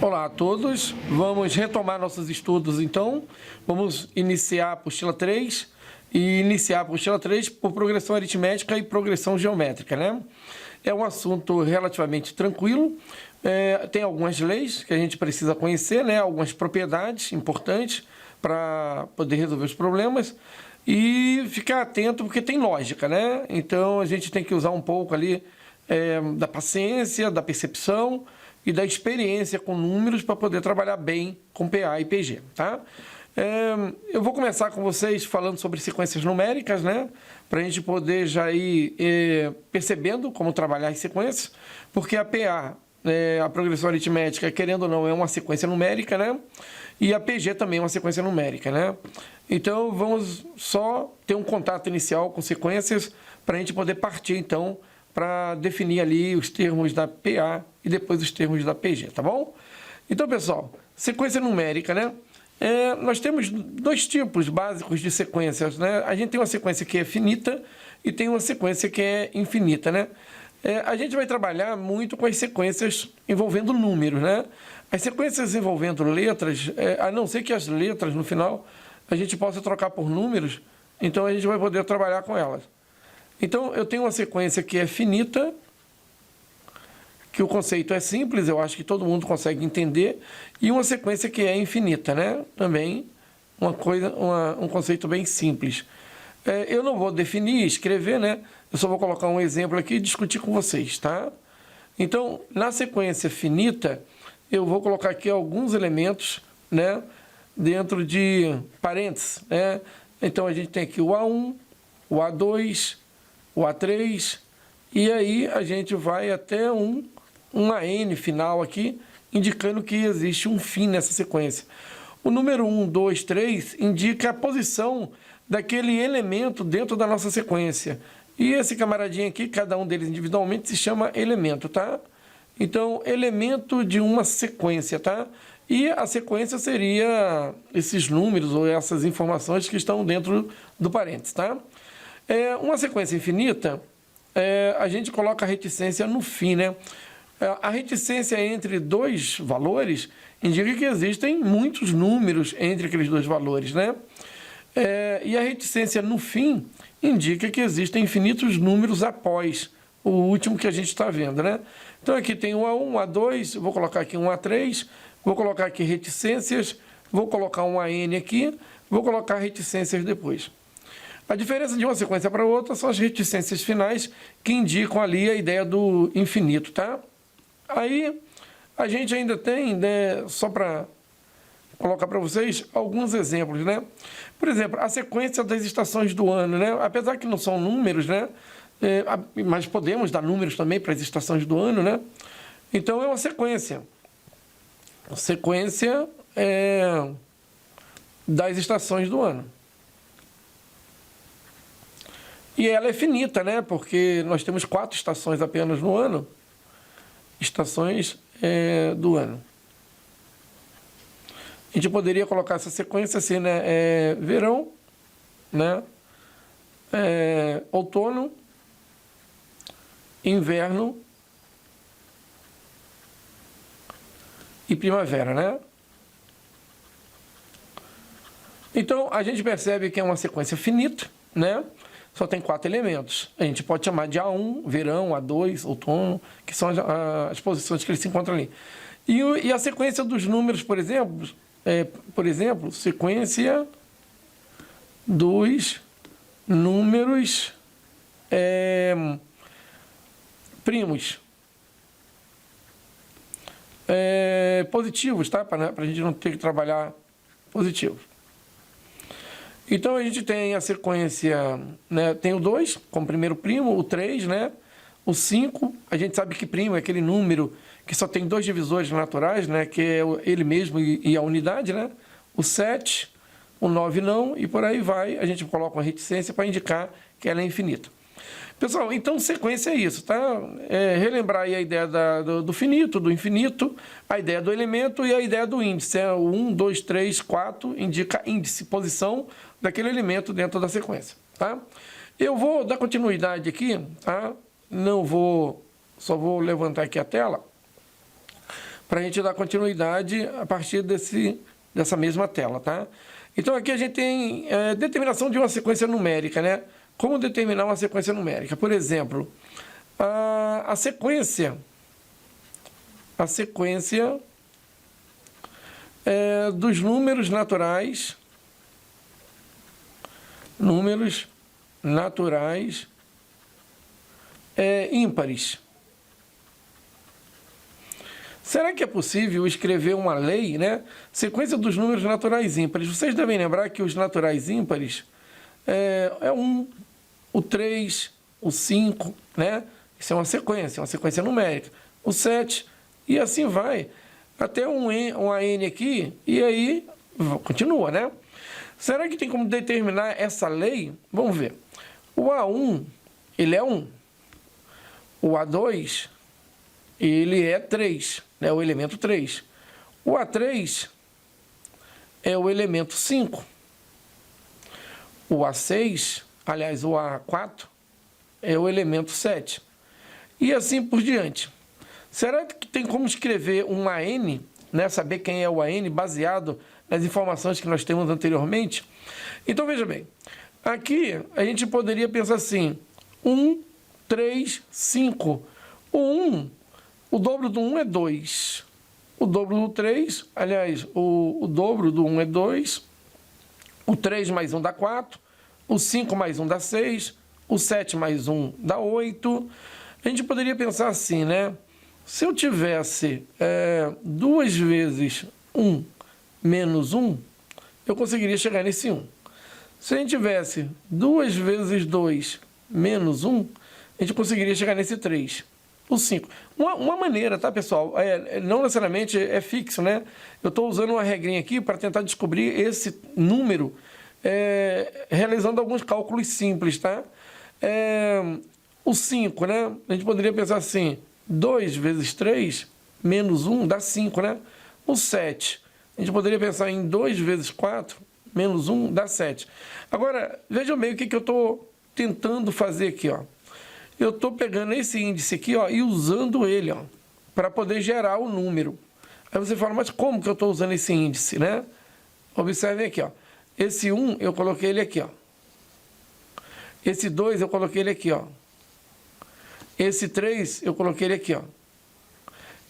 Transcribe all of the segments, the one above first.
Olá a todos, vamos retomar nossos estudos então, vamos iniciar a apostila 3 e iniciar a apostila 3 por progressão aritmética e progressão geométrica, né? É um assunto relativamente tranquilo, tem algumas leis que a gente precisa conhecer, né? Algumas propriedades importantes para poder resolver os problemas e ficar atento porque tem lógica, né? Então a gente tem que usar um pouco ali da paciência, da percepção e da experiência com números para poder trabalhar bem com PA e PG, tá? Eu vou começar com vocês falando sobre sequências numéricas, né? Para a gente poder já ir percebendo como trabalhar as sequências, porque a PA, a progressão aritmética, querendo ou não, é uma sequência numérica, né? E a PG também é uma sequência numérica, né? Então, vamos só ter um contato inicial com sequências para a gente poder partir, então, para definir ali os termos da PA e depois os termos da PG, tá bom? Então, pessoal, sequência numérica, né? Nós temos dois tipos básicos de sequências, né? A gente tem uma sequência que é finita e tem uma sequência que é infinita, né? A gente vai trabalhar muito com as sequências envolvendo números, né? As sequências envolvendo letras, a não ser que as letras, no final, a gente possa trocar por números, então a gente vai poder trabalhar com elas. Então, eu tenho uma sequência que é finita, que o conceito é simples, eu acho que todo mundo consegue entender, e uma sequência que é infinita, né? Também um conceito bem simples. Eu não vou definir, escrever, né? Eu só vou colocar um exemplo aqui e discutir com vocês, tá? Então, na sequência finita, eu vou colocar aqui alguns elementos, né? Dentro de parênteses, né? Então, a gente tem aqui o A1, o A2, o A3, e aí a gente vai até uma N final aqui, indicando que existe um fim nessa sequência. O número 1, 2, 3 indica a posição daquele elemento dentro da nossa sequência. E esse camaradinho aqui, cada um deles individualmente, se chama elemento, tá? Então, elemento de uma sequência, tá? E a sequência seria esses números ou essas informações que estão dentro do parênteses, tá? Uma sequência infinita, a gente coloca a reticência no fim, né? A reticência entre dois valores indica que existem muitos números entre aqueles dois valores, né? E a reticência no fim indica que existem infinitos números após o último que a gente está vendo, né? Então aqui tem um A1, um A2, vou colocar aqui um A3, vou colocar aqui reticências, vou colocar um AN aqui, vou colocar reticências depois. A diferença de uma sequência para outra são as reticências finais que indicam ali a ideia do infinito, tá? Aí a gente ainda tem, né, só para colocar para vocês alguns exemplos, né? Por exemplo, a sequência das estações do ano, né? Apesar que não são números, né? Mas podemos dar números também para as estações do ano, né? Então é uma sequência. A sequência das estações do ano. E ela é finita, né? Porque nós temos 4 estações apenas no ano. Estações do ano. A gente poderia colocar essa sequência assim, né? Verão, né? Outono, inverno e primavera, né? Então, a gente percebe que é uma sequência finita, né? Só tem 4 elementos. A gente pode chamar de A1, verão, A2, outono, que são as posições que eles se encontram ali. E a sequência dos números, por exemplo, sequência dos números primos. Positivos, tá? Para a gente não ter que trabalhar positivos. Então, a gente tem a sequência, né? Tem o 2 como primeiro primo, o 3, né? O 5, a gente sabe que primo é aquele número que só tem 2 divisores naturais, né? Que é ele mesmo e a unidade, né? O 7, o 9 não, e por aí vai. A gente coloca uma reticência para indicar que ela é infinita. Pessoal, então sequência é isso, tá? Relembrar aí a ideia do finito, do infinito, a ideia do elemento e a ideia do índice. O 1, 2, 3, 4 indica índice, posição daquele elemento dentro da sequência, tá? Eu vou dar continuidade aqui, tá? Só vou levantar aqui a tela para a gente dar continuidade a partir dessa mesma tela, tá? Então, aqui a gente tem determinação de uma sequência numérica, né? Como determinar uma sequência numérica? Por exemplo, a sequência dos números naturais ímpares. Será que é possível escrever uma lei, né? Sequência dos números naturais ímpares. Vocês devem lembrar que os naturais ímpares é 1, o 3, o 5, né? Isso é uma sequência numérica. O 7, e assim vai. Até um AN aqui, e aí continua, né? Será que tem como determinar essa lei? Vamos ver. O A1, ele é 1. O A2, ele é 3, né? O elemento 3. O A3 é o elemento 5. O A6, aliás, o A4, é o elemento 7. E assim por diante. Será que tem como escrever um AN, né? Saber quem é o AN, baseado nas informações que nós temos anteriormente? Então, veja bem. Aqui, a gente poderia pensar assim. 1, 3, 5. O 1, o dobro do 1 é 2. O dobro do 3, aliás, o dobro do 1 é 2. O 3 mais 1 dá 4. O 5 mais 1 dá 6. O 7 mais 1 dá 8. A gente poderia pensar assim, né? Se eu tivesse 2 vezes 1 menos 1, eu conseguiria chegar nesse 1. Se a gente tivesse 2 vezes 2 menos 1, a gente conseguiria chegar nesse 3. O 5. Uma maneira, tá, pessoal? Não necessariamente é fixo, né? Eu estou usando uma regrinha aqui para tentar descobrir esse número realizando alguns cálculos simples, tá? O 5, né? A gente poderia pensar assim, 2 vezes 3 menos 1 dá 5, né? O 7, a gente poderia pensar em 2 vezes 4 menos 1 dá 7. Agora, vejam bem o que eu estou tentando fazer aqui, ó. Eu estou pegando esse índice aqui, ó, e usando ele, ó, para poder gerar o número. Aí você fala, mas como que eu estou usando esse índice, né? Observem aqui, ó. Esse 1, eu coloquei ele aqui, ó. Esse 2, eu coloquei ele aqui, ó. Esse 3, eu coloquei ele aqui, ó.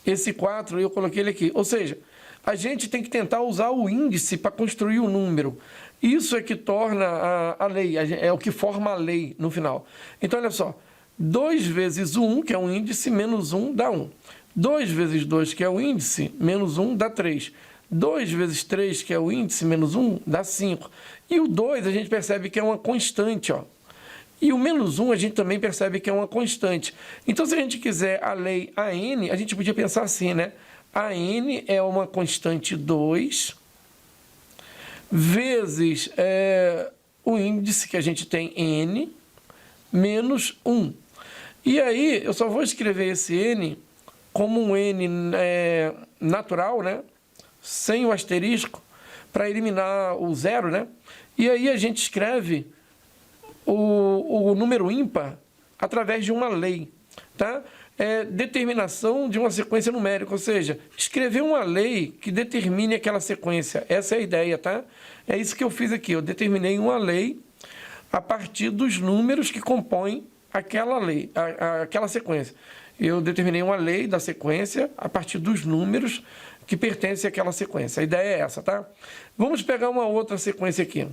Esse 4, eu coloquei ele aqui. Ou seja, a gente tem que tentar usar o índice para construir o número. Isso é que torna a lei, é o que forma a lei no final. Então, olha só. 2 vezes o 1, que é um índice, menos 1 dá 1. 2 vezes 2, que é o índice, menos 1 dá 3. 2 vezes 3, que é o índice, menos 1, dá 5. E o 2, a gente percebe que é uma constante, ó. E o menos 1 a gente também percebe que é uma constante. Então, se a gente quiser a lei AN, a gente podia pensar assim, né? AN é uma constante 2 vezes o índice que a gente tem N menos 1. E aí, eu só vou escrever esse N como um N natural, né? Sem o asterisco, para eliminar o zero, né? E aí a gente escreve o número ímpar através de uma lei, tá? Determinação de uma sequência numérica, ou seja, escrever uma lei que determine aquela sequência. Essa é a ideia, tá? É isso que eu fiz aqui, eu determinei uma lei a partir dos números que compõem aquela lei, aquela sequência. Eu determinei uma lei da sequência a partir dos números que pertencem àquela sequência. A ideia é essa, tá? Vamos pegar uma outra sequência aqui.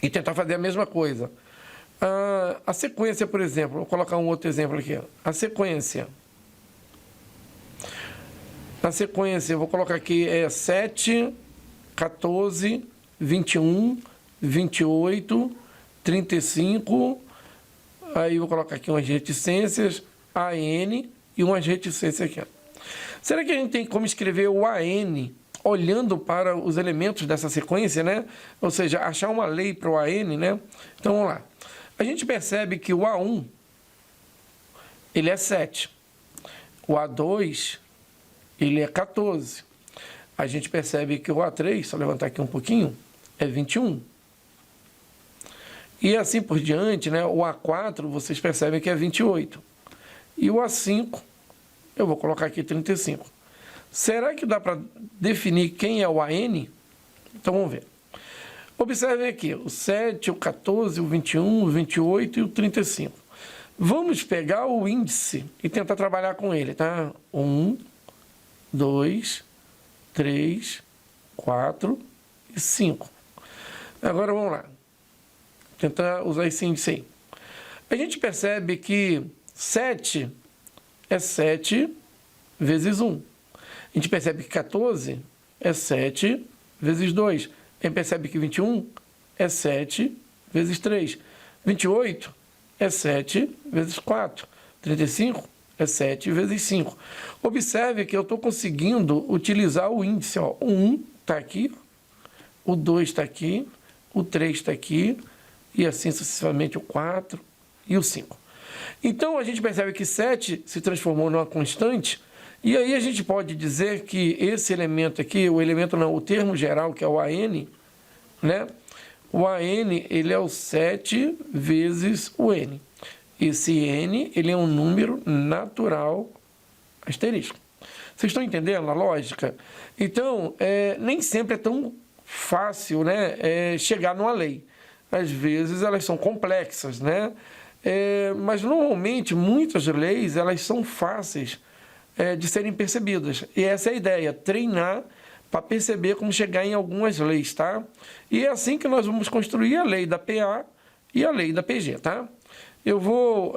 E tentar fazer a mesma coisa. A sequência, por exemplo, vou colocar um outro exemplo aqui. A sequência, eu vou colocar aqui 7, 14, 21, 28, 35, aí eu vou colocar aqui umas reticências, AN e umas reticências aqui. Será que a gente tem como escrever o AN olhando para os elementos dessa sequência, né? Ou seja, achar uma lei para o AN, né? Então, vamos lá. A gente percebe que o A1, ele é 7. O A2, ele é 14. A gente percebe que o A3, só levantar aqui um pouquinho, é 21. E assim por diante, né? O A4, vocês percebem que é 28. E o A5 eu vou colocar aqui 35. Será que dá para definir quem é o AN? Então, vamos ver. Observem aqui, o 7, o 14, o 21, o 28 e o 35. Vamos pegar o índice e tentar trabalhar com ele, tá? 1, 2, 3, 4 e 5. Agora, vamos lá. Tentar usar esse índice aí. A gente percebe que 7 é 7 vezes 1. A gente percebe que 14 é 7 vezes 2. A gente percebe que 21 é 7 vezes 3. 28 é 7 vezes 4. 35 é 7 vezes 5. Observe que eu estou conseguindo utilizar o índice. Ó. O 1 está aqui, o 2 está aqui, o 3 está aqui, e assim sucessivamente o 4 e o 5. Então, a gente percebe que 7 se transformou numa constante, e aí a gente pode dizer que esse elemento aqui, o termo geral, que é o AN, né? O AN, ele é o 7 vezes o N. Esse N, ele é um número natural asterístico. Vocês estão entendendo a lógica? Então, nem sempre é tão fácil, né, chegar numa lei. Às vezes elas são complexas, né? Mas normalmente muitas leis elas são fáceis de serem percebidas. E essa é a ideia, treinar para perceber como chegar em algumas leis, tá? E é assim que nós vamos construir a lei da PA e a lei da PG, tá? Eu vou,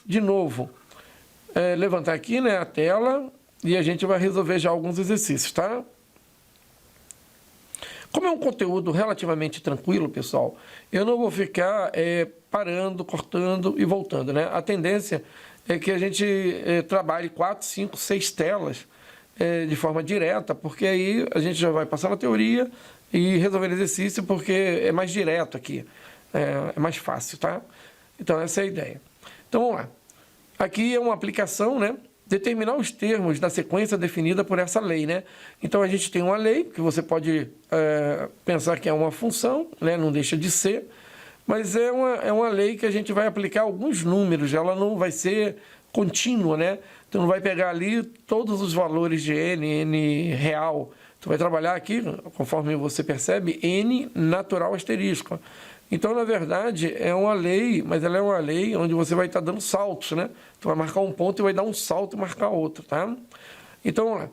de novo, levantar aqui, né, a tela e a gente vai resolver já alguns exercícios, tá? Como é um conteúdo relativamente tranquilo, pessoal, eu não vou ficar parando, cortando e voltando, né? A tendência é que a gente trabalhe 4, 5, 6 telas de forma direta, porque aí a gente já vai passar na teoria e resolver exercício, porque é mais direto aqui, é mais fácil, tá? Então, essa é a ideia. Então, vamos lá. Aqui é uma aplicação, né? Determinar os termos da sequência definida por essa lei, né? Então, a gente tem uma lei, que você pode pensar que é uma função, né? Não deixa de ser, mas é uma lei que a gente vai aplicar alguns números, ela não vai ser contínua, né? Tu não vai pegar ali todos os valores de N real. Tu vai trabalhar aqui, conforme você percebe, N natural asterístico. Então, na verdade, é uma lei, mas ela é uma lei onde você vai estar dando saltos, né? Tu vai marcar um ponto e vai dar um salto e marcar outro, tá? Então, vamos lá.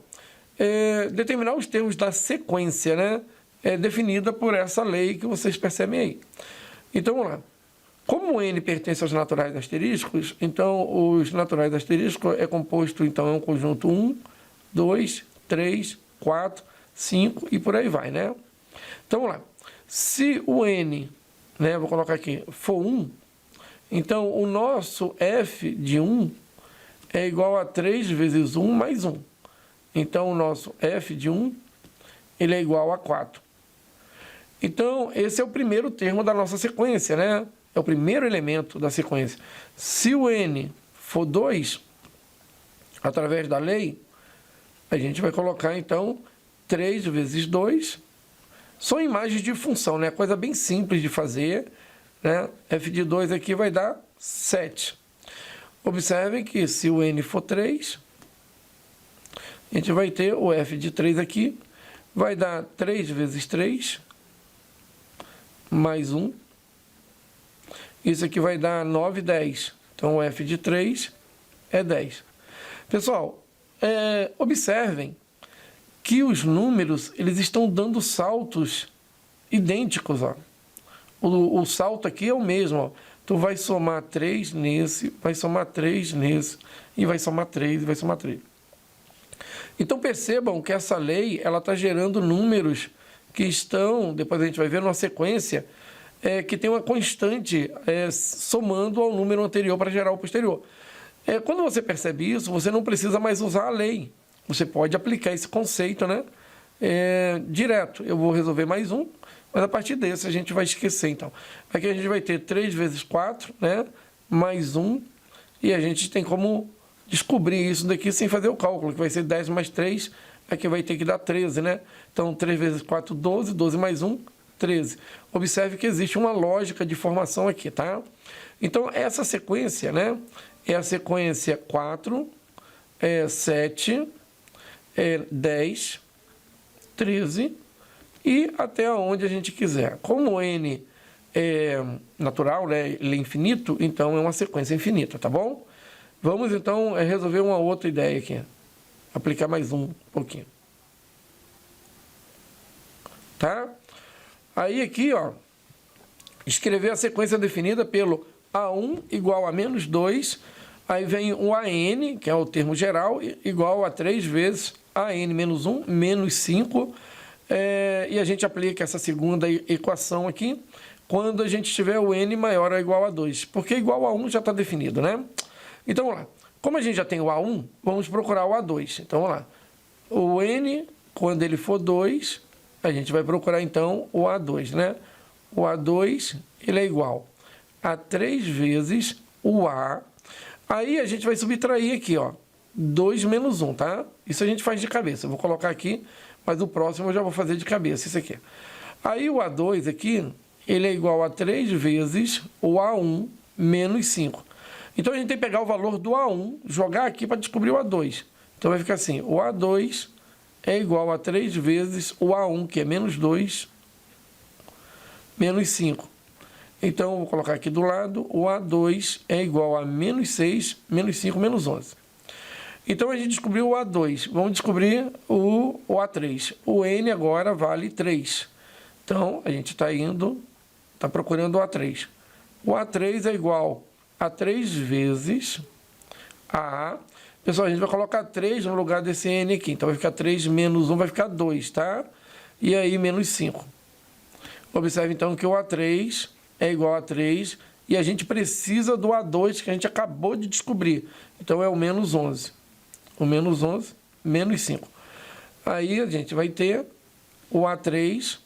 Determinar os termos da sequência, né? É definida por essa lei que vocês percebem aí. Então, vamos lá. Como o N pertence aos naturais asterísticos, então os naturais asterísticos é composto, então, é um conjunto 1, 2, 3, 4, 5 e por aí vai, né? Então, vamos lá. Se o N, né, vou colocar aqui, for 1, então o nosso F de 1 é igual a 3 vezes 1 mais 1. Então, o nosso F de 1, ele é igual a 4. Então, esse é o primeiro termo da nossa sequência, né? É o primeiro elemento da sequência. Se o N for 2, através da lei, a gente vai colocar, então, 3 vezes 2. São imagens de função, né? Coisa bem simples de fazer, né? F de 2 aqui vai dar 7. Observem que se o N for 3, a gente vai ter o F de 3 aqui, vai dar 3 vezes 3, mais 1. Isso aqui vai dar 9, 10. Então, o F de 3 é 10. Pessoal, observem que os números eles estão dando saltos idênticos. Ó. O salto aqui é o mesmo. Ó. Tu vai somar 3 nesse, vai somar 3 nesse, e vai somar 3, e vai somar 3. Então, percebam que essa lei está gerando números que estão, depois a gente vai ver numa sequência, que tem uma constante somando ao número anterior para gerar o posterior. Quando você percebe isso, você não precisa mais usar a lei. Você pode aplicar esse conceito, né? Direto. Eu vou resolver mais um, mas a partir desse a gente vai esquecer, então. Aqui a gente vai ter 3 vezes 4, né? Mais 1, e a gente tem como descobrir isso daqui sem fazer o cálculo, que vai ser 10 mais 3, aqui vai ter que dar 13, né? Então, 3 vezes 4, 12, 12 mais 1, 13. Observe que existe uma lógica de formação aqui, tá? Então, essa sequência, né? É a sequência 4, 7, 10, 13 e até onde a gente quiser. Como n é natural, né, ele é infinito, então é uma sequência infinita, tá bom? Vamos então resolver uma outra ideia aqui. Aplicar mais um pouquinho. Tá? Aí aqui, ó, escrever a sequência definida pelo A1 igual a menos 2, aí vem o AN, que é o termo geral, igual a 3 vezes AN menos 1, menos 5, e a gente aplica essa segunda equação aqui, quando a gente tiver o N maior ou igual a 2, porque igual a 1 já está definido, né? Então, vamos lá. Como a gente já tem o A1, vamos procurar o A2. Então, vamos lá. O N, quando ele for 2, a gente vai procurar, então, o A2, né? O A2, ele é igual a 3 vezes o A. Aí, a gente vai subtrair aqui, ó, 2 menos 1, tá? Isso a gente faz de cabeça. Eu vou colocar aqui, mas o próximo eu já vou fazer de cabeça, isso aqui. Aí, o A2 aqui, ele é igual a 3 vezes o A1 menos 5. Então, a gente tem que pegar o valor do A1, jogar aqui para descobrir o A2. Então, vai ficar assim, o A2 é igual a 3 vezes o A1, que é menos 2, menos 5. Então, eu vou colocar aqui do lado, o A2 é igual a menos 6, menos 5, menos 11. Então, a gente descobriu o A2. Vamos descobrir o A3. O N agora vale 3. Então, a gente está procurando o A3. O A3 é igual a 3 vezes A. Pessoal, a gente vai colocar 3 no lugar desse N aqui. Então, vai ficar 3 menos 1, vai ficar 2, tá? E aí, menos 5. Observe, então, que o A3 é igual a 3 e a gente precisa do A2 que a gente acabou de descobrir. Então, é o menos 11. O menos 11, menos 5. Aí, a gente vai ter o A3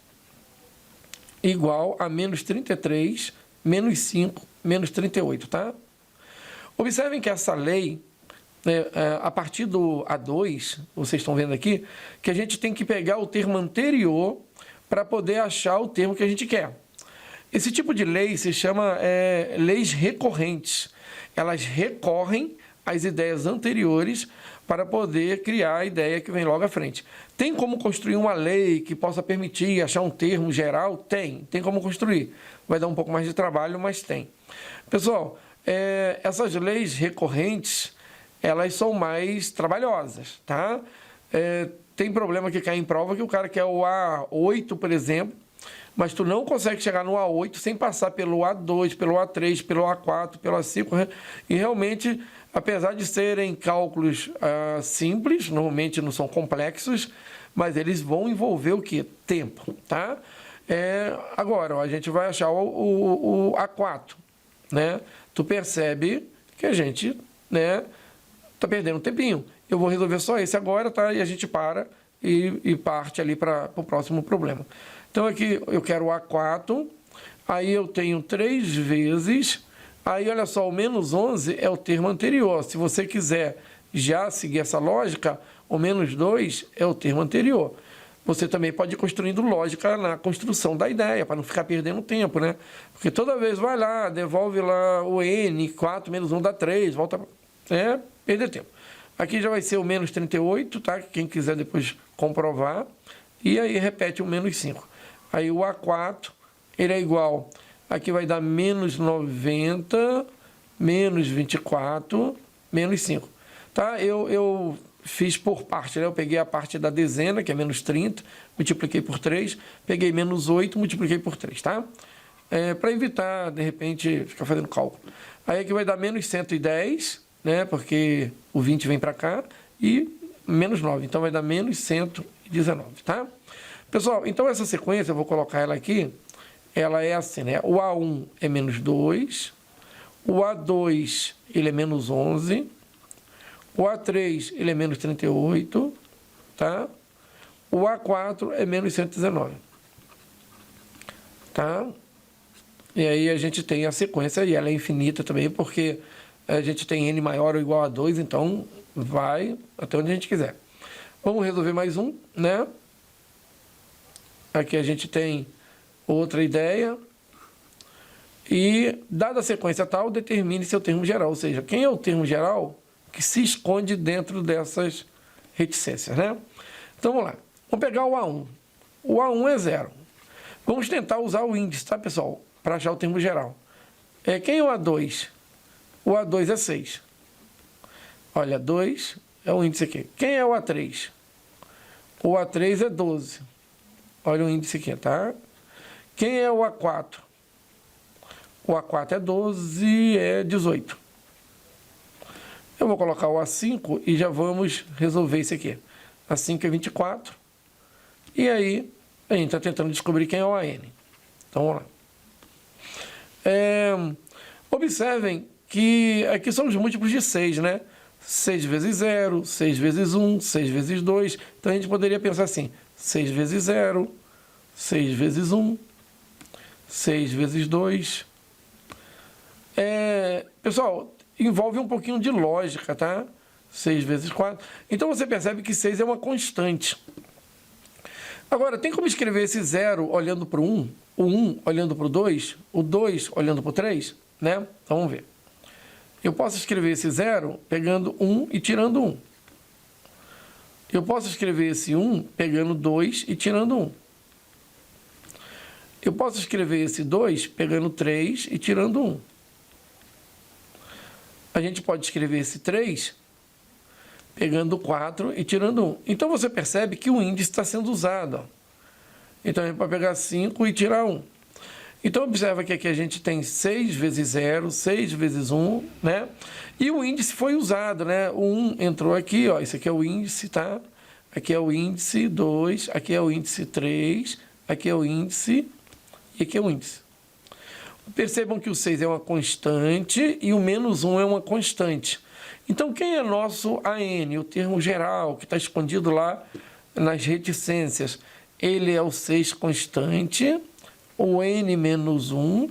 igual a menos 33, menos 5, menos 38, tá? Observem que essa lei, a partir do A2, vocês estão vendo aqui, que a gente tem que pegar o termo anterior para poder achar o termo que a gente quer. Esse tipo de lei se chama leis recorrentes. Elas recorrem às ideias anteriores para poder criar a ideia que vem logo à frente. Tem como construir uma lei que possa permitir achar um termo geral? Tem como construir. Vai dar um pouco mais de trabalho, mas tem. Pessoal, essas leis recorrentes, elas são mais trabalhosas, tá? Tem problema que cai em prova que o cara quer o A8, por exemplo, mas tu não consegue chegar no A8 sem passar pelo A2, pelo A3, pelo A4, pelo A5, e realmente, apesar de serem cálculos simples, normalmente não são complexos, mas eles vão envolver o quê? Tempo, tá? Agora, ó, a gente vai achar o A4, né? Tu percebe que a gente, né, tá perdendo um tempinho. Eu vou resolver só esse agora, tá? E a gente para e parte ali para o próximo problema. Então, aqui eu quero o A4, aí eu tenho 3 vezes, aí olha só, o menos 11 é o termo anterior. Se você quiser já seguir essa lógica, o menos 2 é o termo anterior. Você também pode ir construindo lógica na construção da ideia, para não ficar perdendo tempo, né? Porque toda vez vai lá, devolve lá o N, 4 menos 1 dá 3, volta... perder tempo. Aqui já vai ser o menos 38, tá? Quem quiser depois comprovar. E aí repete o menos 5. Aí o A4, ele é igual, aqui vai dar menos 90, menos 24, menos 5. Tá? Eu fiz por parte, né? Eu peguei a parte da dezena, que é menos 30, multipliquei por 3, peguei menos 8, multipliquei por 3, tá? Para evitar, de repente, ficar fazendo cálculo. Aí aqui vai dar menos 110, né? Porque o 20 vem para cá, e menos 9, então vai dar menos 119, tá? Pessoal, então essa sequência, eu vou colocar ela aqui, ela é assim, né? O A1 é menos 2, o A2 ele é menos 11, o A3 ele é menos 38, tá? O A4 é menos 119, tá? E aí a gente tem a sequência, e ela é infinita também, porque a gente tem N maior ou igual a 2, então vai até onde a gente quiser. Vamos resolver mais um, né? Aqui a gente tem outra ideia. E, dada a sequência tal, determine seu termo geral. Ou seja, quem é o termo geral? que se esconde dentro dessas reticências, né? Então, vamos lá. Vamos pegar o A1. O A1 é 0. Vamos tentar usar o índice, tá, pessoal? Para achar o termo geral. Quem é o A2? O A2 é 6. Olha, 2 é o índice aqui. Quem é o A3? O A3 é 12. Olha o índice aqui, tá? Quem é o A4? O A4 é 12, é 18. Eu vou colocar o A5 e já vamos resolver isso aqui. A5 é 24. E aí, a gente está tentando descobrir quem é o AN. Então, vamos lá. Observem que aqui são os múltiplos de 6, né? 6 vezes 0, 6 vezes 1, 6 vezes 2. Então, a gente poderia pensar assim, 6 vezes 0, 6 vezes 1, 6 vezes 2. Pessoal, envolve um pouquinho de lógica, tá? 6 vezes 4. Então, você percebe que 6 é uma constante. Agora, tem como escrever esse 0 olhando para o 1, o 1 olhando para o 2, o 2 olhando para o 3, né? Então, vamos ver. Eu posso escrever esse 0 pegando 1 e tirando 1. Eu posso escrever esse 1 pegando 2 e tirando 1. Eu posso escrever esse 2 pegando 3 e tirando 1. A gente pode escrever esse 3 pegando 4 e tirando 1. Então, você percebe que o índice está sendo usado. Ó. Então, a gente pode pegar 5 e tirar 1. Então, observa que aqui a gente tem 6 vezes 0, 6 vezes 1, né? E o índice foi usado, né? O 1 entrou aqui, ó. Esse aqui é o índice, tá? Aqui é o índice 2, aqui é o índice 3, aqui é o índice e aqui é o índice. Percebam que o 6 é uma constante e o menos 1 é uma constante. Então, quem é nosso AN, o termo geral, que está escondido lá nas reticências? Ele é o 6 constante, o N menos 1,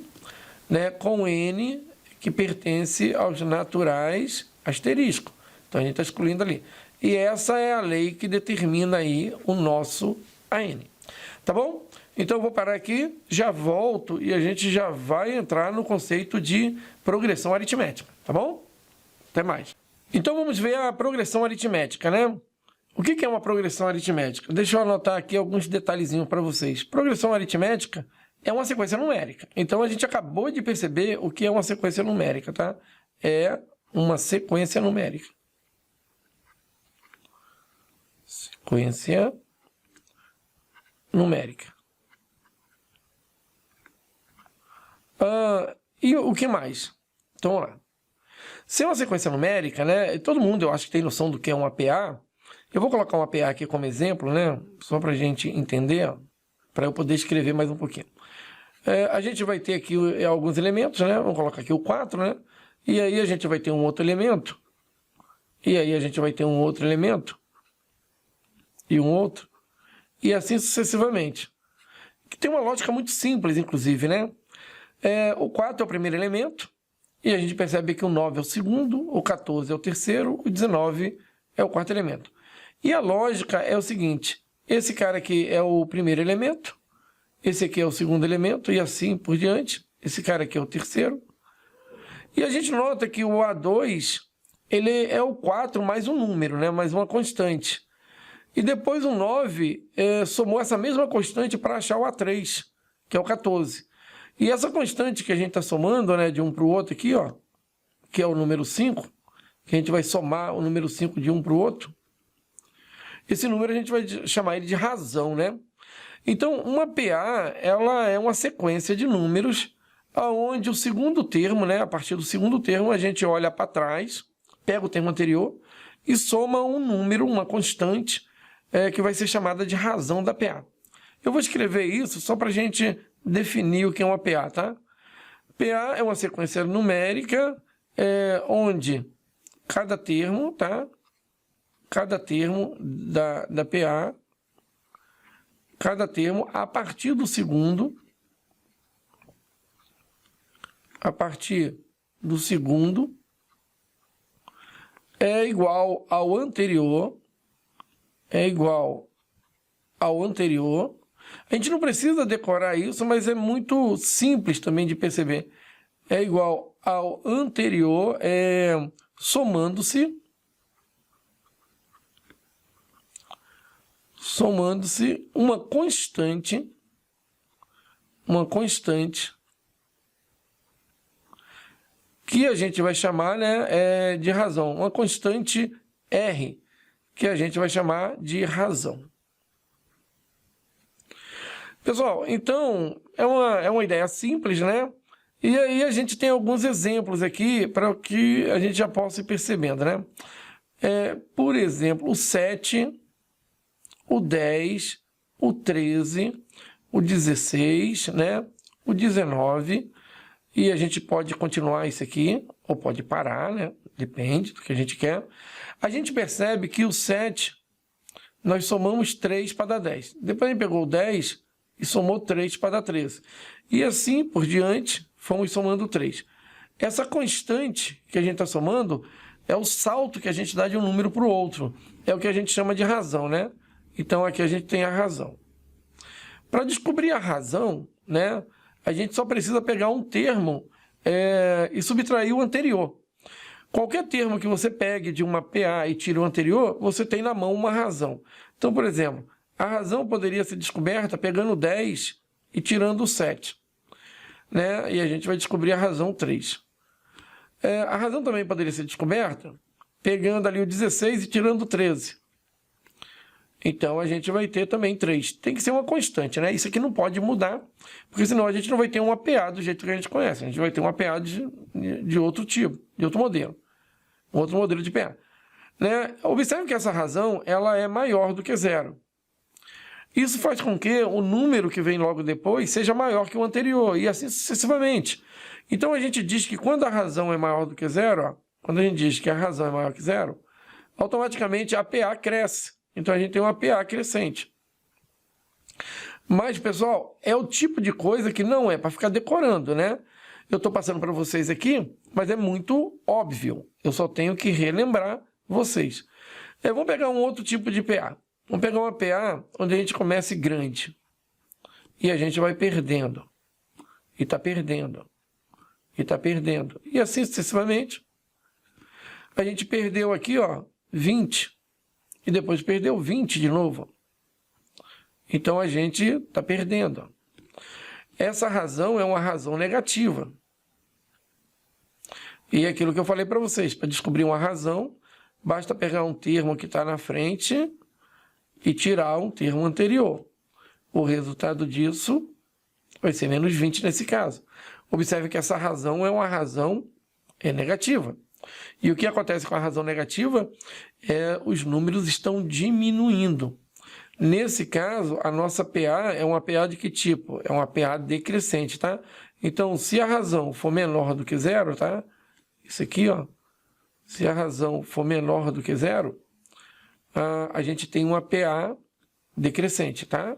né, com N que pertence aos naturais asterisco. Então, a gente está excluindo ali. E essa é a lei que determina aí o nosso AN. Tá bom? Então, eu vou parar aqui, já volto e a gente já vai entrar no conceito de progressão aritmética. Tá bom? Até mais. Então, vamos ver a progressão aritmética, né? O que é uma progressão aritmética? Deixa eu anotar aqui alguns detalhezinhos para vocês. Progressão aritmética é uma sequência numérica. Então, a gente acabou de perceber o que é uma sequência numérica, tá? É uma sequência numérica. Sequência numérica. E o que mais? Então, vamos lá. Se é uma sequência numérica, né? Todo mundo, eu acho que tem noção do que é um APA. Eu vou colocar um APA aqui como exemplo, né? Só para a gente entender, para eu poder escrever mais um pouquinho. A gente vai ter aqui alguns elementos, né? Vamos colocar aqui o 4, né? E aí a gente vai ter um outro elemento. E aí a gente vai ter um outro elemento. E um outro. E assim sucessivamente. Que tem uma lógica muito simples, inclusive, né? O 4 é o primeiro elemento. E a gente percebe que o 9 é o segundo, o 14 é o terceiro, o 19 é o quarto elemento. E a lógica é o seguinte, esse cara aqui é o primeiro elemento, esse aqui é o segundo elemento, e assim por diante. Esse cara aqui é o terceiro. E a gente nota que o A2, ele é o 4 mais um número, né? Mais uma constante. E depois o 9 somou essa mesma constante para achar o A3, que é o 14. E essa constante que a gente está somando, né, de um para o outro aqui, ó, que é o número 5, que a gente vai somar o número 5 de um para o outro, esse número a gente vai chamar ele de razão, né? Então, uma PA, ela é uma sequência de números onde o segundo termo, né, a partir do segundo termo, a gente olha para trás, pega o termo anterior e soma um número, uma constante, que vai ser chamada de razão da PA. Eu vou escrever isso só para a gente definir o que é uma PA, tá? PA é uma sequência numérica onde cada termo, tá? Cada termo da PA, cada termo a partir do segundo, é igual ao anterior, A gente não precisa decorar isso, mas é muito simples também de perceber. É igual ao anterior, somando-se, somando-se uma constante que a gente vai chamar, né, de razão, uma constante R, que a gente vai chamar de razão. Pessoal, então, é uma ideia simples, né? E aí a gente tem alguns exemplos aqui para que a gente já possa ir percebendo, né? Por exemplo, o 7, o 10, o 13, o 16, né? O 19, e a gente pode continuar isso aqui, ou pode parar, né? Depende do que a gente quer. A gente percebe que o 7, nós somamos 3 para dar 10. Depois a gente pegou o 10 e somou 3 para dar 13. E assim por diante, fomos somando 3. Essa constante que a gente está somando é o salto que a gente dá de um número para o outro. É o que a gente chama de razão, né? Então aqui a gente tem a razão. Para descobrir a razão, né, a gente só precisa pegar um termo e subtrair o anterior. Qualquer termo que você pegue de uma PA e tire o anterior, você tem na mão uma razão. Então, por exemplo, a razão poderia ser descoberta pegando 10 e tirando o 7. Né? E a gente vai descobrir a razão 3. A razão também poderia ser descoberta pegando ali o 16 e tirando o 13. Então, a gente vai ter também 3. Tem que ser uma constante, né? Isso aqui não pode mudar, porque senão a gente não vai ter um APA do jeito que a gente conhece. A gente vai ter um APA de outro tipo, de outro modelo. Um outro modelo de PA. Né? Observe que essa razão ela é maior do que 0. Isso faz com que o número que vem logo depois seja maior que o anterior, e assim sucessivamente. Então, a gente diz que quando a razão é maior do que 0, quando a gente diz que a razão é maior que 0, automaticamente a PA cresce. Então, a gente tem uma PA crescente. Mas, pessoal, é o tipo de coisa que não é para ficar decorando, né? Eu estou passando para vocês aqui, mas é muito óbvio. Eu só tenho que relembrar vocês. Vamos pegar um outro tipo de PA. Vamos pegar uma PA onde a gente comece grande. E a gente vai perdendo. E está perdendo. E está perdendo. E assim sucessivamente. A gente perdeu aqui, ó, 20. E depois perdeu 20 de novo. Então, a gente está perdendo. Essa razão é uma razão negativa. E é aquilo que eu falei para vocês. Para descobrir uma razão, basta pegar um termo que está na frente e tirar um termo anterior. O resultado disso vai ser menos 20 nesse caso. Observe que essa razão é uma razão negativa. E o que acontece com a razão negativa os números estão diminuindo. Nesse caso, a nossa PA é uma PA de que tipo? É uma PA decrescente, tá? Então, se a razão for menor do que 0, tá? Isso aqui, ó. Se a razão for menor do que 0, a gente tem uma PA decrescente, tá?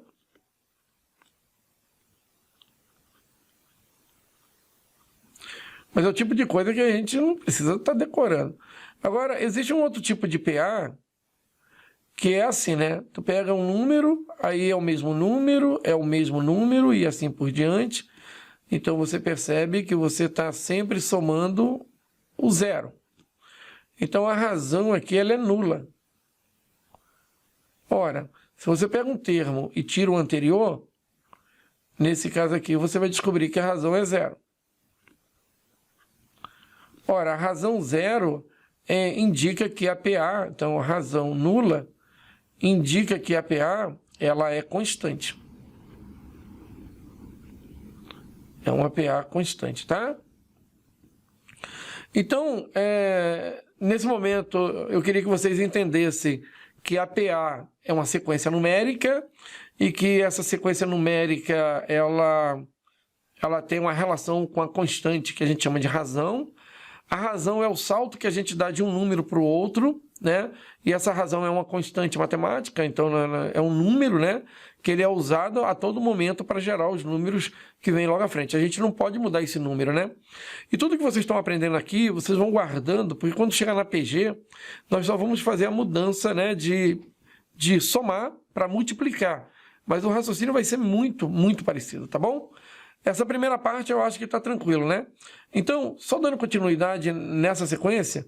Mas é o tipo de coisa que a gente não precisa estar decorando. Agora, existe um outro tipo de PA que é assim, né? Tu pega um número, aí é o mesmo número e assim por diante. Então, você percebe que você está sempre somando o 0. Então, a razão aqui ela é nula. Ora, se você pega um termo e tira o anterior, nesse caso aqui, você vai descobrir que a razão é 0. Ora, a razão 0 indica que a PA, então a razão nula, indica que a PA ela é constante. É uma PA constante, tá? Então, nesse momento, eu queria que vocês entendessem que a PA é uma sequência numérica e que essa sequência numérica ela tem uma relação com a constante que a gente chama de razão. A razão é o salto que a gente dá de um número para o outro, né? E essa razão é uma constante matemática, então é um número, né? Que ele é usado a todo momento para gerar os números que vêm logo à frente. A gente não pode mudar esse número, né? E tudo que vocês estão aprendendo aqui, vocês vão guardando, porque quando chegar na PG, nós só vamos fazer a mudança, né? De somar para multiplicar. Mas o raciocínio vai ser muito, muito parecido, tá bom? Essa primeira parte eu acho que está tranquilo, né? Então, só dando continuidade nessa sequência,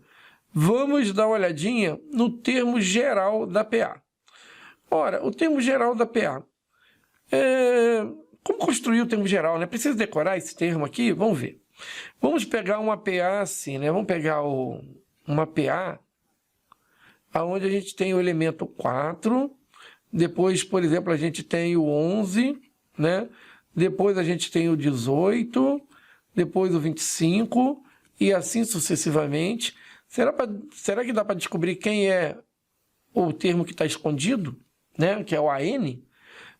vamos dar uma olhadinha no termo geral da PA. Ora, o termo geral da PA. Como construir o termo geral, né? Precisa decorar esse termo aqui? Vamos ver. Vamos pegar uma PA assim, né? Vamos pegar uma PA onde a gente tem o elemento 4, depois, por exemplo, a gente tem o 11, né? Depois a gente tem o 18, depois o 25 e assim sucessivamente. Será que dá para descobrir quem é o termo que está escondido, né? Que é o AN?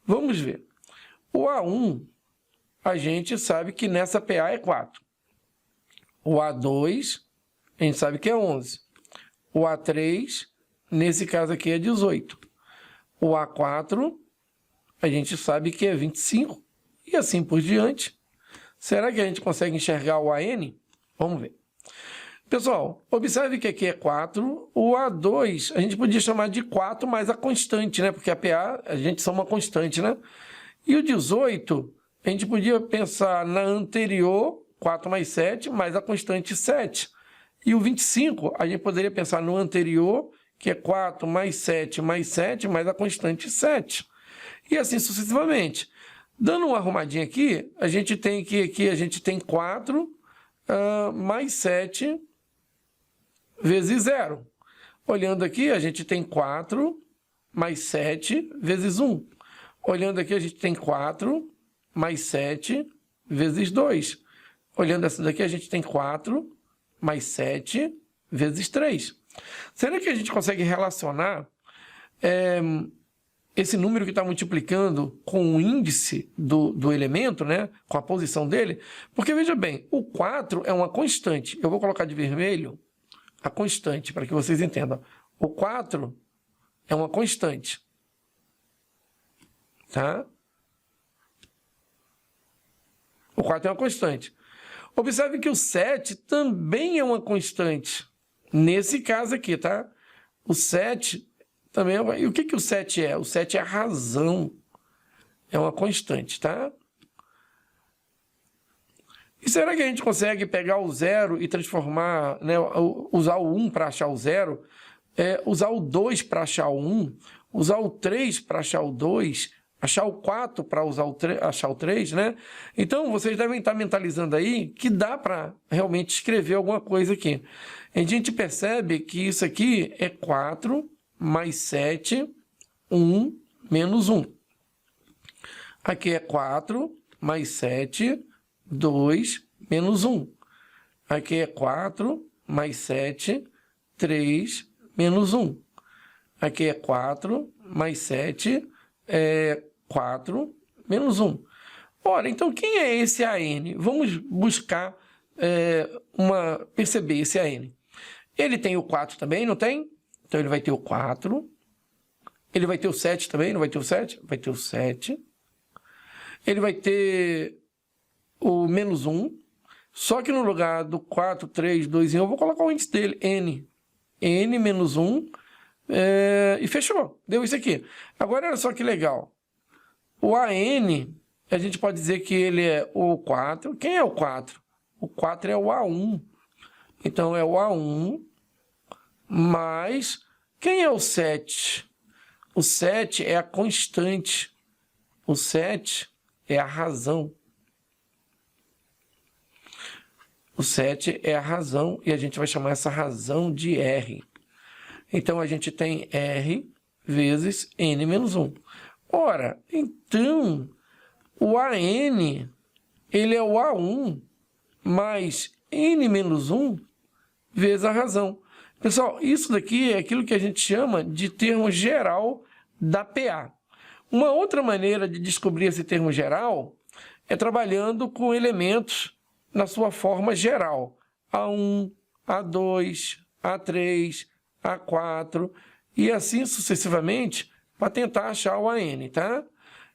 Vamos ver. O A1, a gente sabe que nessa PA é 4. O A2, a gente sabe que é 11. O A3, nesse caso aqui, é 18. O A4, a gente sabe que é 25. E assim por diante. Será que a gente consegue enxergar o AN? Vamos ver. Pessoal, observe que aqui é 4. O A2, a gente podia chamar de 4 mais a constante, né? Porque a PA, a gente soma uma constante, né? E o 18, a gente podia pensar na anterior, 4 mais 7, mais a constante 7. E o 25, a gente poderia pensar no anterior, que é 4 mais 7 mais 7, mais a constante 7. E assim sucessivamente. Dando uma arrumadinha aqui, a gente tem que aqui a gente tem 4 mais 7 vezes 0. Olhando aqui, a gente tem 4 mais 7 vezes 1. Olhando aqui, a gente tem 4 mais 7 vezes 2. Olhando essa daqui, a gente tem 4 mais 7 vezes 3. Será que a gente consegue relacionar esse número que está multiplicando com o índice do elemento, né? Com a posição dele? Porque, veja bem, o 4 é uma constante. Eu vou colocar de vermelho a constante, para que vocês entendam. O 4 é uma constante. Tá? O 4 é uma constante. Observe que o 7 também é uma constante. Nesse caso aqui, tá? O 7 também é uma... E o que o 7 é? O 7 é a razão. É uma constante, tá? E será que a gente consegue pegar o 0 e transformar, né, usar o 1 para achar o 0, usar o 2 para achar o 1, usar o 3 para achar o 2, achar o 4 para achar o 3, né? Então, vocês devem estar mentalizando aí que dá para realmente escrever alguma coisa aqui. A gente percebe que isso aqui é 4 mais 7, 1 menos 1. Aqui é 4 mais 7, 2 menos 1. Aqui é 4 mais 7, 3 menos 1. Aqui é 4 mais 7, 4 menos 1. Ora, então quem é esse AN? Vamos buscar perceber esse AN. Ele tem o 4 também, não tem? Então ele vai ter o 4. Ele vai ter o 7 também, não vai ter o 7? Vai ter o 7. Ele vai ter o menos 1. Só que no lugar do 4, 3, 2 e 1, eu vou colocar o índice dele, N. N menos 1. E fechou. Deu isso aqui. Agora, olha só que legal. O AN, a gente pode dizer que ele é o 4. Quem é o 4? O 4 é o A1. Então, é o A1 mais... Quem é o 7? O 7 é a constante. O 7 é a razão. O 7 é a razão e a gente vai chamar essa razão de R. Então, a gente tem R vezes N menos 1. Ora, então, o AN, ele é o A1 mais N menos 1 vezes a razão. Pessoal, isso daqui é aquilo que a gente chama de termo geral da PA. Uma outra maneira de descobrir esse termo geral é trabalhando com elementos na sua forma geral. A1, A2, A3, A4 e assim sucessivamente para tentar achar o AN, tá?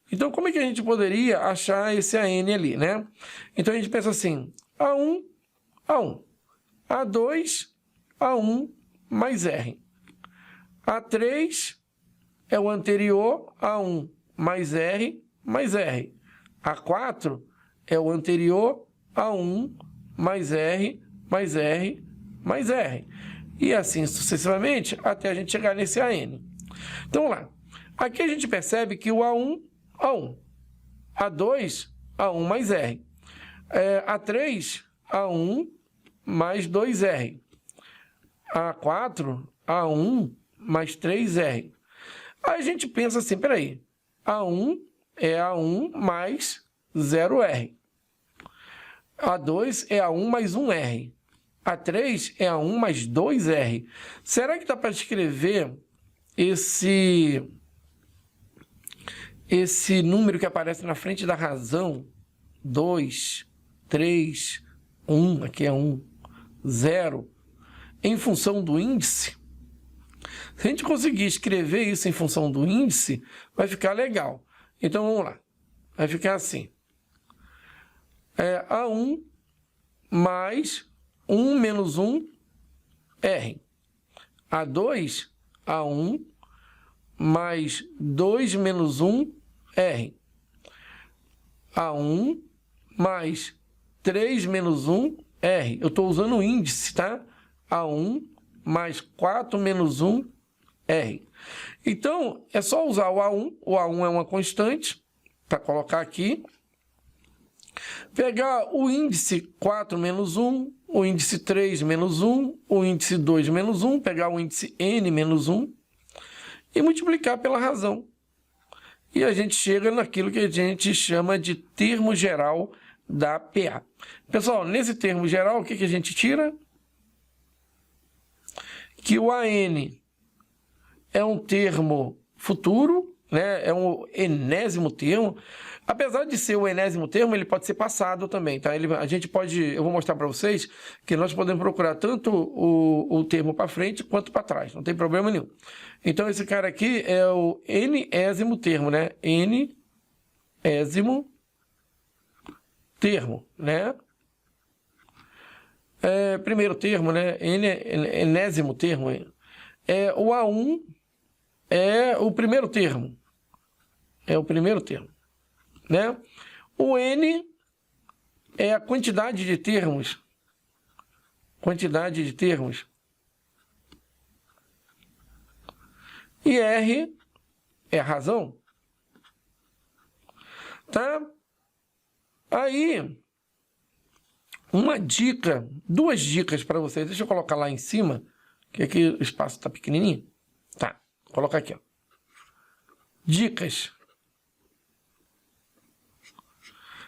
Então, como é que a gente poderia achar esse AN ali, né? Então, a gente pensa assim, A1, A1, A2, A1 mais R. A3 é o anterior, A1 mais R mais R. A4 é o anterior, A1 mais R mais R mais R. E assim sucessivamente até a gente chegar nesse AN. Então, vamos lá. Aqui a gente percebe que o A1, A1. A2, A1 mais R. A3, A1 mais 2R. A4, A1 mais 3R. Aí a gente pensa assim, peraí, A1 é A1 mais 0R. A2 é A1 mais 1R. A3 é A1 mais 2R. Será que dá para escrever esse número que aparece na frente da razão? 2, 3, 1, aqui é 1, 0, em função do índice? Se a gente conseguir escrever isso em função do índice, vai ficar legal. Então, vamos lá. Vai ficar assim. A1 mais 1 menos 1, R. A2, A1 mais 2 menos 1, R. A1 mais 3 menos 1, R. Eu estou usando o índice, tá? A1 mais 4 menos 1, R. Então, é só usar o A1. O A1 é uma constante, para colocar aqui. Pegar o índice 4 menos 1, o índice 3 menos 1, o índice 2 menos 1, pegar o índice N menos 1 e multiplicar pela razão. E a gente chega naquilo que a gente chama de termo geral da PA. Pessoal, nesse termo geral, o que a gente tira? Que o AN é um termo futuro, né? É um enésimo termo. Apesar de ser o enésimo termo, ele pode ser passado também, tá? A gente pode, eu vou mostrar para vocês que nós podemos procurar tanto o termo para frente quanto para trás, não tem problema nenhum. Então, esse cara aqui é o enésimo termo, né? Enésimo termo, né? Primeiro termo, né? Enésimo termo. O A1 é o primeiro termo. É o primeiro termo, né? O N é a quantidade de termos. Quantidade de termos. E R é a razão. Tá? Aí, uma dica, duas dicas para vocês. Deixa eu colocar lá em cima, que aqui o espaço está pequenininho. Tá, vou colocar aqui, ó. Dicas.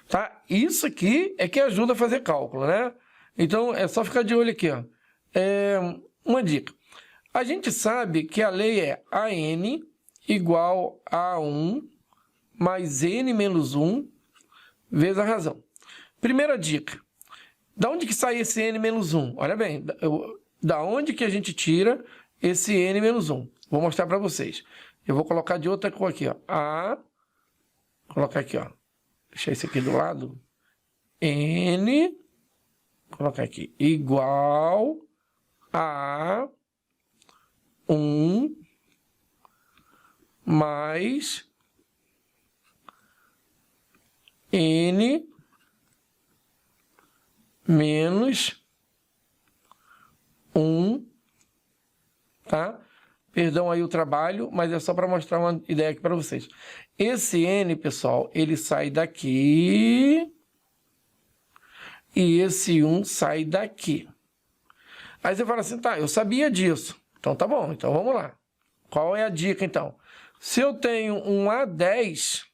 Tá? Isso aqui é que ajuda a fazer cálculo, né? Então, é só ficar de olho aqui, ó. Uma dica. A gente sabe que a lei é AN igual a 1 mais N menos 1 vezes a razão. Primeira dica. Da onde que sai esse N menos 1? Olha bem, da onde que a gente tira esse N menos 1? Vou mostrar para vocês. Eu vou colocar de outra cor aqui, ó. Colocar aqui, ó. Deixar isso aqui do lado. N, colocar aqui, igual a 1 mais N menos 1, tá? Perdão aí o trabalho, mas é só para mostrar uma ideia aqui para vocês. Esse N, pessoal, ele sai daqui e esse 1 sai daqui. Aí você fala assim, tá, eu sabia disso. Então tá bom, então vamos lá. Qual é a dica, então? Se eu tenho um A10,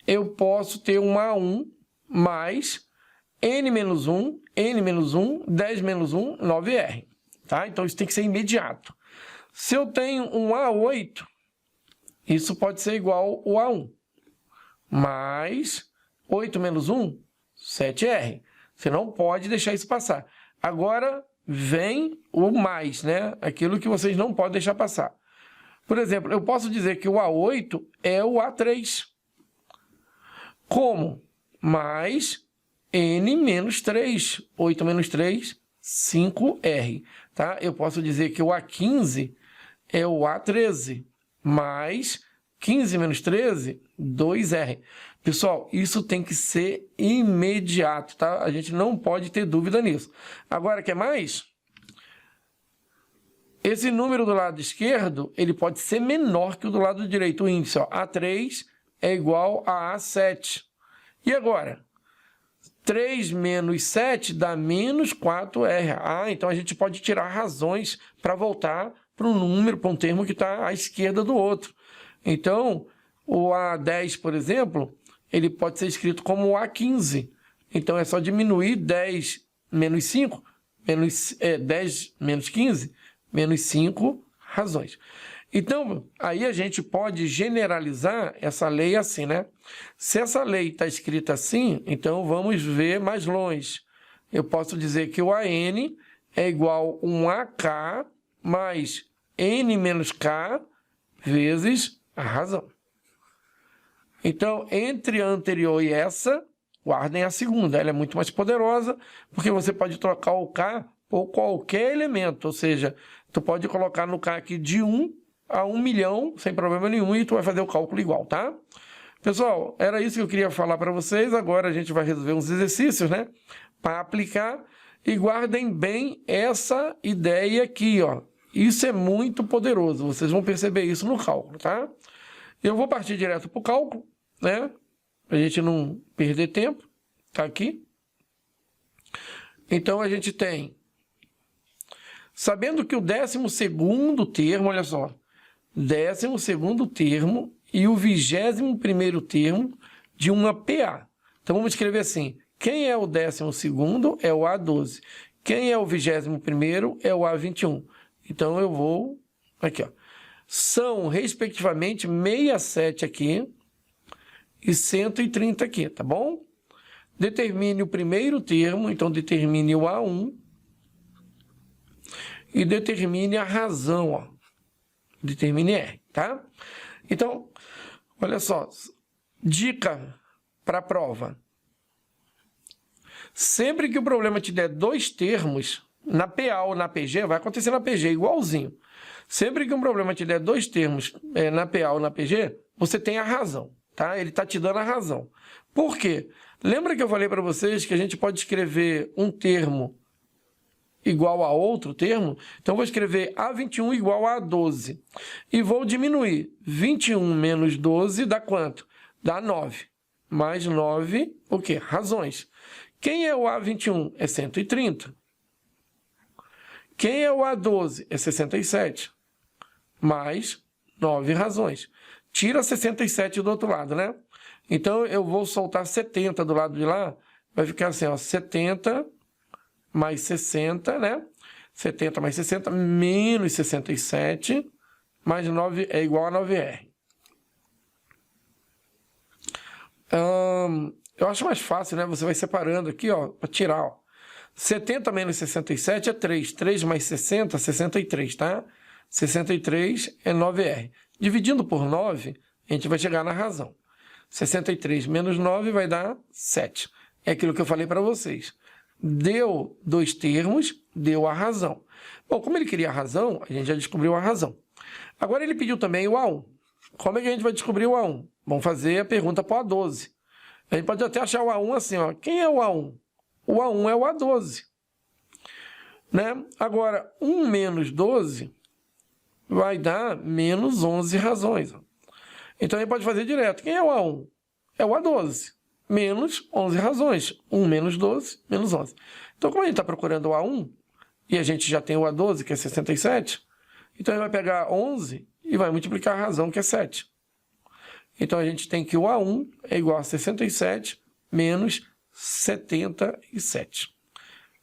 eu posso ter um A1 mais N menos 1, 10 menos 1, 9R. Tá? Então isso tem que ser imediato. Se eu tenho um A8, isso pode ser igual ao A1. Mais 8 menos 1, 7R. Você não pode deixar isso passar. Agora vem o mais, né? Aquilo que vocês não podem deixar passar. Por exemplo, eu posso dizer que o A8 é o A3. Como? Mais N menos 3. 8 menos 3, 5R. Tá? Eu posso dizer que o A15 é o A13. Mais 15 menos 13, 2R. Pessoal, isso tem que ser imediato, tá? A gente não pode ter dúvida nisso. Agora, quer mais? esse número do lado esquerdo, ele pode ser menor que o do lado direito. O índice, ó, A3 é igual a A7. E agora? 3 menos 7 dá menos 4R. Ah, então a gente pode tirar razões para voltar para um número, para um termo que está à esquerda do outro. Então, o A10, por exemplo, ele pode ser escrito como A15. Então, é só diminuir 10 menos 5, 10 menos 15, menos 5 razões. Então, aí a gente pode generalizar essa lei assim, né? Se essa lei está escrita assim, então vamos ver mais longe. Eu posso dizer que o AN é igual a um AK mais N menos K vezes a razão. Então, entre a anterior e essa, guardem a segunda. Ela é muito mais poderosa, porque você pode trocar o K por qualquer elemento. Ou seja, tu pode colocar no K aqui de 1 a 1 milhão, sem problema nenhum, e tu vai fazer o cálculo igual, tá? Pessoal, era isso que eu queria falar para vocês. Agora a gente vai resolver uns exercícios, né? Para aplicar. E guardem bem essa ideia aqui, ó. Isso é muito poderoso. Vocês vão perceber isso no cálculo, tá? Eu vou partir direto para o cálculo, né? Para a gente não perder tempo. Tá aqui. Então, a gente tem... Sabendo que o 12º termo, olha só, 12º termo e o 21º termo de uma PA. Então, vamos escrever assim. Quem é o 12º é o A12. Quem é o 21º é o A21. Então, eu vou... Aqui, ó. São, respectivamente, 67 aqui e 130 aqui, tá bom? Determine o primeiro termo, então determine o A1 e determine a razão, ó. Determine R, tá? Então, olha só, dica para a prova. Sempre que o problema te der dois termos, na PA ou na PG, vai acontecer na PG igualzinho. Sempre que um problema te der dois termos na PA ou na PG, você tem a razão, tá? Ele está te dando a razão. Por quê? Lembra que eu falei para vocês que a gente pode escrever um termo igual a outro termo? Então, eu vou escrever A21 igual a A12. E vou diminuir. 21 menos 12 dá quanto? Dá 9. Mais 9, o quê? Razões. Quem é o A21? É 130. Quem é o A12? É 67. Mais 9 razões. Tira 67 do outro lado, né? Então, eu vou soltar 70 do lado de lá. Vai ficar assim, ó, 70 mais 60, né? 70 mais 60 menos 67 mais 9 é igual a 9R. Eu acho mais fácil, né? Você vai separando aqui, ó, para tirar, ó. 70 menos 67 é 3. 3 mais 60, 63, tá? 63 é 9R. Dividindo por 9, a gente vai chegar na razão. 63 menos 9 vai dar 7. É aquilo que eu falei para vocês. Deu dois termos, deu a razão. Bom, como ele queria a razão, a gente já descobriu a razão. Agora ele pediu também o A1. Como é que a gente vai descobrir o A1? Vamos fazer a pergunta para o A12. A gente pode até achar o A1 assim, ó. Quem é o A1? O A1 é o A12. Né? Agora, 1 menos 12 vai dar menos 11 razões. Então, a gente pode fazer direto. Quem é o A1? É o A12. Menos 11 razões. 1 menos 12, menos 11. Então, como a gente está procurando o A1, e a gente já tem o A12, que é 67, então a gente vai pegar 11 e vai multiplicar a razão, que é 7. Então, a gente tem que o A1 é igual a 67 menos 77.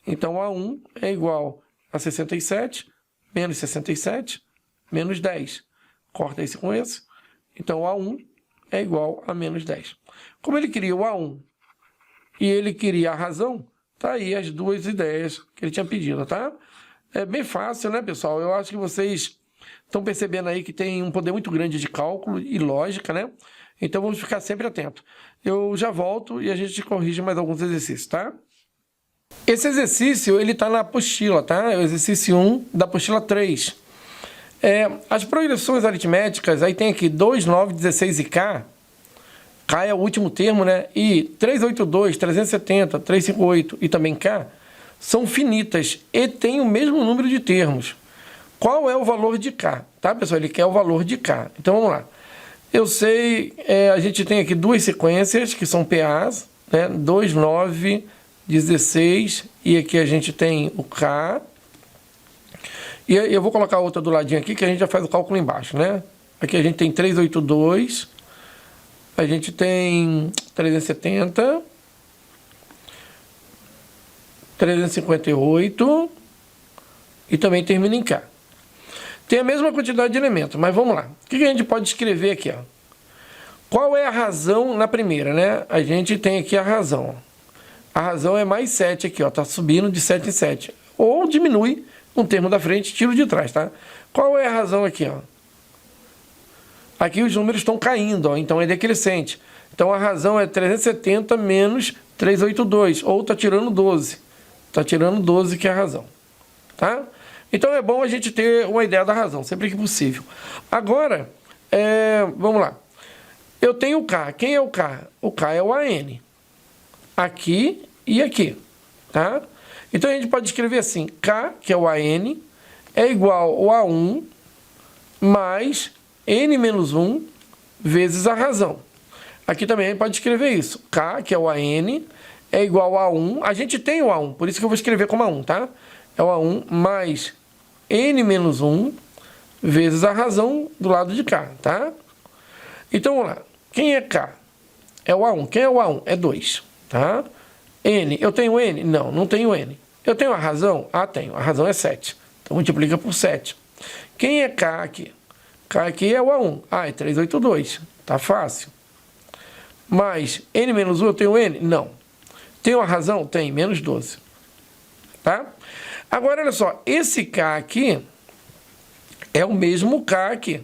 Então, o A1 é igual a 67 menos 67 menos 10. Corta esse com esse. Então, o A1 é igual a menos 10. Como ele queria o A1 e ele queria a razão, tá aí as duas ideias que ele tinha pedido, tá? É bem fácil, né, pessoal? Eu acho que vocês estão percebendo aí que tem um poder muito grande de cálculo e lógica, né? Então, vamos ficar sempre atentos. Eu já volto e a gente corrige mais alguns exercícios, tá? Esse exercício, ele tá na apostila, tá? É o exercício 1 da apostila 3. As progressões aritméticas, aí tem aqui 2, 9, 16 e K. K é o último termo, né? E 382, 370, 358 e também K são finitas e têm o mesmo número de termos. qual é o valor de K, tá, pessoal? Ele quer o valor de K. Então, vamos lá. Eu sei, a gente tem aqui duas sequências, que são PAs, né? 2, 9, 16, e aqui a gente tem o K. E eu vou colocar outra do ladinho aqui, que a gente já faz o cálculo embaixo, né? Aqui a gente tem 382, a gente tem 370, 358 e também termina em K. Tem a mesma quantidade de elementos, mas vamos lá. O que a gente pode escrever aqui, ó? Qual é a razão na primeira, né? A gente tem aqui a razão. A razão é mais 7 aqui, ó. Tá subindo de 7 em 7. Ou diminui um termo da frente, tiro de trás, tá? Qual é a razão aqui, ó? Aqui os números estão caindo, ó. Então é decrescente. Então a razão é 370 menos 382. Ou tá tirando 12. Tá tirando 12 que é a razão. Tá? Então é bom a gente ter uma ideia da razão, sempre que possível. Agora, vamos lá. Eu tenho o K. Quem é o K? O K é o AN. Aqui e aqui. Tá? Então a gente pode escrever assim: K, que é o AN, é igual ao A1 mais N menos 1 vezes a razão. Aqui também a gente pode escrever isso. K, que é o AN, é igual a 1. A gente tem o A1, por isso que eu vou escrever como A1, tá? É o A1 mais N menos 1 vezes a razão do lado de cá, tá? Então, vamos lá. Quem é K? É o A1. Quem é o A1? É 2, tá? N. Eu tenho N? Não, não tenho N. Eu tenho a razão? Ah, tenho. A razão é 7. Então, multiplica por 7. Quem é K aqui? K aqui é o A1. Ah, é 382. Tá fácil. Mas N menos 1, eu tenho N? Não. Tenho a razão? Tem. Menos 12. Tá? Agora, olha só. Esse K aqui é o mesmo K aqui.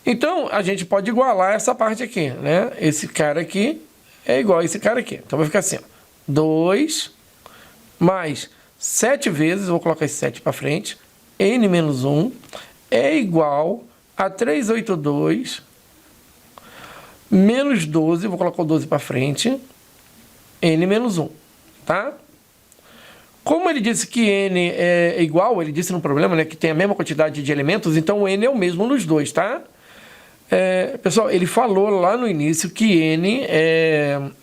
Então, a gente pode igualar essa parte aqui, né? Esse cara aqui é igual a esse cara aqui. Então, vai ficar assim, ó. 2 mais 7 vezes, vou colocar esse 7 para frente, N menos 1 é igual a 382 menos 12, vou colocar o 12 para frente, N menos 1, tá? Como ele disse que N é igual, ele disse no problema, né, que tem a mesma quantidade de elementos, então o N é o mesmo nos dois, tá? Pessoal, ele falou lá no início que N,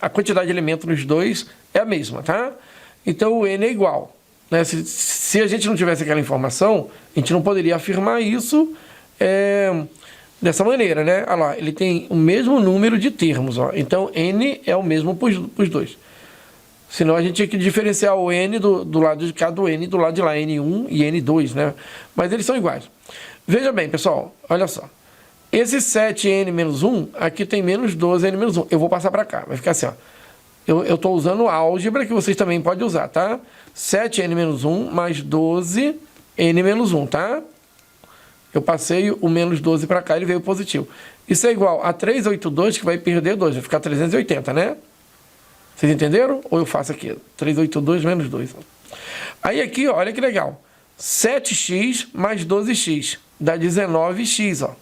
a quantidade de elementos nos dois é a mesma, tá? Então o N é igual. Né? Se a gente não tivesse aquela informação, a gente não poderia afirmar isso dessa maneira, né? Olha lá, ele tem o mesmo número de termos, ó. Então N é o mesmo para os dois. Senão a gente tinha que diferenciar o N do lado de cá do N do lado de lá, N1 e N2, né? Mas eles são iguais. Veja bem, pessoal, olha só. Esse 7n menos 1, aqui tem menos 12n menos 1. Eu vou passar para cá, vai ficar assim, ó. Eu estou usando álgebra, que vocês também podem usar, tá? 7n menos 1 mais 12n menos 1, tá? Eu passei o menos 12 para cá, ele veio positivo. Isso é igual a 382, que vai perder 2, vai ficar 380, né? Vocês entenderam? Ou eu faço aqui, 382 menos 2. Aí aqui, ó, olha que legal. 7x mais 12x dá 19x, ó.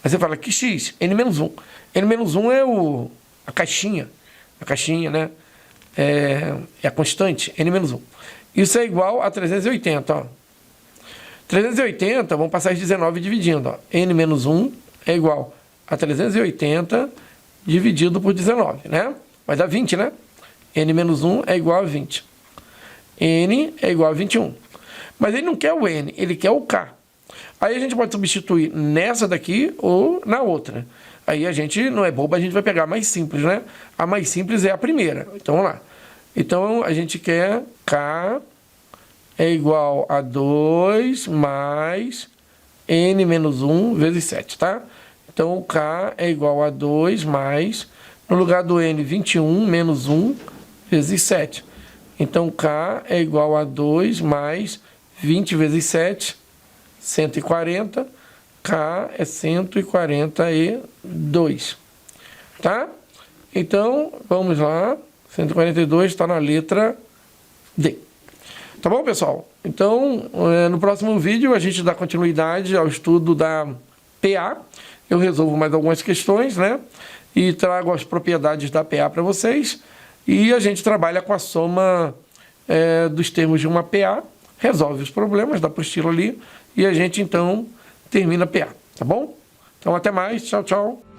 Aí você fala, que x? N menos 1. N menos 1 é a caixinha. A caixinha, né? É a constante, N menos 1. Isso é igual a 380, ó. 380, vamos passar as 19 dividindo, ó. N menos 1 é igual a 380 dividido por 19, né? Vai dar 20, né? N menos 1 é igual a 20. N é igual a 21. Mas ele não quer o N, ele quer o K. Aí a gente pode substituir nessa daqui ou na outra. Aí a gente não é bobo, a gente vai pegar a mais simples, né? A mais simples é a primeira. Então, vamos lá. Então, a gente quer K é igual a 2 mais N menos 1 vezes 7, tá? Então, o K é igual a 2 mais, no lugar do N, 21 menos 1 vezes 7. Então, K é igual a 2 mais 20 vezes 7, 140, K é 142, tá? Então, vamos lá, 142 está na letra D. Tá bom, pessoal? Então, no próximo vídeo a gente dá continuidade ao estudo da PA. Eu resolvo mais algumas questões, né? E trago as propriedades da PA para vocês. E a gente trabalha com a soma dos termos de uma PA, resolve os problemas da apostila ali e a gente então termina a PA, tá bom? Então até mais, tchau, tchau.